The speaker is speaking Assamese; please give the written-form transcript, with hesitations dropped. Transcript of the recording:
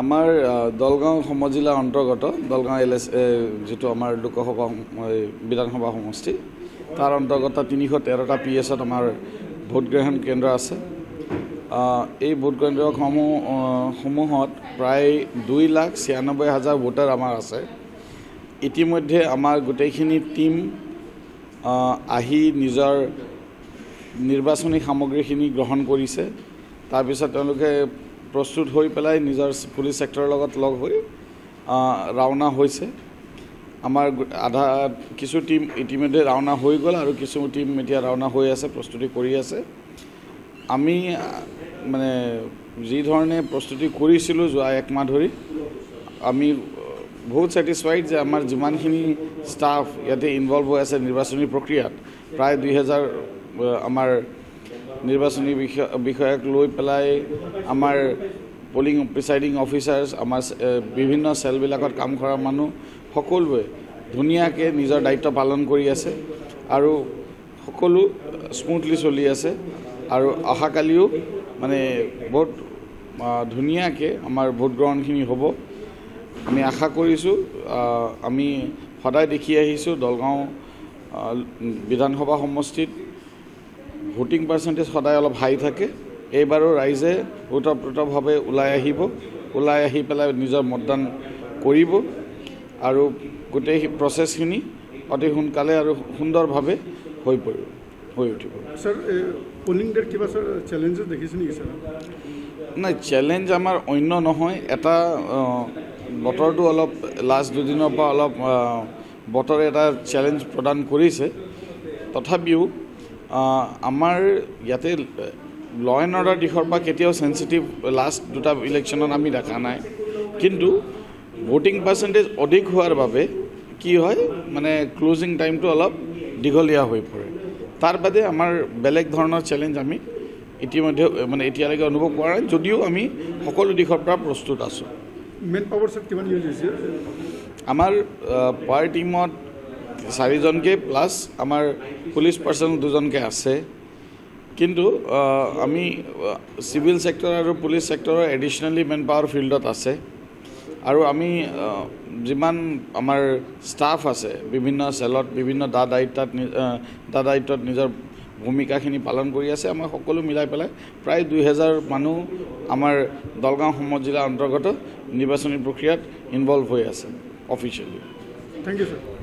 আমাৰ দলগাঁও সমজিলা অন্তৰ্গত দলগাঁও LS যেটো আমাৰ লোকসভা বিধানসভা সমষ্টি তাৰ অন্তৰ্গত 313টা PS-ত আমাৰ ভোটগ্ৰহণ কেন্দ্ৰ আছে। এই ভোটকেন্দ্ৰসমূহত প্ৰায় 2,96,000 ভোটাৰ আমাৰ আছে। ইতিমধ্যে আমাৰ গোটেইখিনি টিম আহি নিজৰ নিৰ্বাচনী সামগ্ৰীখিনি গ্ৰহণ কৰিছে। তাৰ পিছত তেওঁলোকে প্ৰস্তুত হৈ পেলাই নিজৰ পুলিচ সেক্টৰৰ লগত লগ হৈ ৰাওনা হৈছে। আমাৰ আধা কিছু টিম ইতিমধ্যে ৰাওনা হৈ গ'ল আৰু কিছু টিম এতিয়া ৰাওনা হৈ আছে, প্ৰস্তুতি কৰি আছে। আমি মানে যি ধৰণে প্ৰস্তুতি কৰিছিলোঁ যোৱা এক মাহ ধৰি আমি বহুত ছেটিছফাইড যে আমাৰ যিমানখিনি ষ্টাফ ইয়াতে ইনভলভ হৈ আছে নিৰ্বাচনী প্ৰক্ৰিয়াত প্ৰায় 2,000 আমাৰ নিৰ্বাচনী বিষয়ক লৈ পেলাই আমাৰ পলিং প্ৰিচাইডিং অফিচাৰ্ছ আমাৰ বিভিন্ন চেলবিলাকত কাম কৰা মানুহ সকলোৱে ধুনীয়াকৈ নিজৰ দায়িত্ব পালন কৰি আছে আৰু সকলো স্মুথলি চলি আছে। আৰু অহাকালিও মানে বহুত ধুনীয়াকৈ আমাৰ ভোটগ্ৰহণখিনি হ'ব আমি আশা কৰিছোঁ। আমি সদায় দেখি আহিছোঁ দলগাঁও বিধানসভা সমষ্টিত ভোটিং পাৰ্চেণ্টেজ সদায় অলপ হাই থাকে। এইবাৰো ৰাইজে ওতঃপ্ৰোতভাৱে ওলাই আহি পেলাই নিজৰ মতদান কৰিব আৰু গোটেই প্ৰচেছখিনি অতি সোনকালে আৰু সুন্দৰভাৱে হৈ উঠিব। স্যাৰ পোলিং ডেট কিবা স্যাৰ চ্যালেঞ্জেস দেখিছে নেকি স্যাৰ? নাই, চ্যালেঞ্জ আমাৰ অন্য নহয়। এটা বতৰটো অলপ লাষ্ট দুদিনৰ পৰা অলপ বতৰে এটা চ্যালেঞ্জ প্ৰদান কৰিছে। তথাপিও আমাৰ ইয়াতে ল এণ্ড অৰ্ডাৰ দিশৰ পৰা কেতিয়াও সেনচিটিভ লাষ্ট দুটা ইলেকশ্যনত আমি দেখা নাই। কিন্তু ভোটিং পাৰ্চেণ্টেজ অধিক হোৱাৰ বাবে কি হয় মানে ক্লোজিং টাইমটো অলপ দীঘলীয়া হৈ পৰে। তাৰ বাদে আমাৰ বেলেগ ধৰণৰ চ্যালেঞ্জ আমি ইতিমধ্যে মানে এতিয়ালৈকে অনুভৱ কৰা নাই, যদিও আমি সকলো দিশৰ পৰা প্ৰস্তুত আছোঁ। মেন পাৱাৰ চেট কিমান ইউজ হৈছে? আমাৰ পাৰ টিমত 4জনকৈ প্লাছ আমাৰ পুলিচ পাৰ্চন 2জনকৈ আছে। কিন্তু আমি চিভিল সেক্টৰ আৰু পুলিচ সেক্টৰৰ এডিশ্যনেলি মেন পাৱাৰ ফিল্ডত আছে আৰু আমি যিমান আমাৰ ষ্টাফ আছে বিভিন্ন চেলত বিভিন্ন দায়িত্বত নিজৰ ভূমিকাখিনি পালন কৰি আছে। আমাৰ সকলো মিলাই পেলাই প্ৰায় 2,000 মানুহ আমাৰ দলগাঁও সমজিলা অন্তৰ্গত নিৰ্বাচনী প্ৰক্ৰিয়াত ইনভলভ হৈ আছে অফিচিয়েলি। Thank U sir.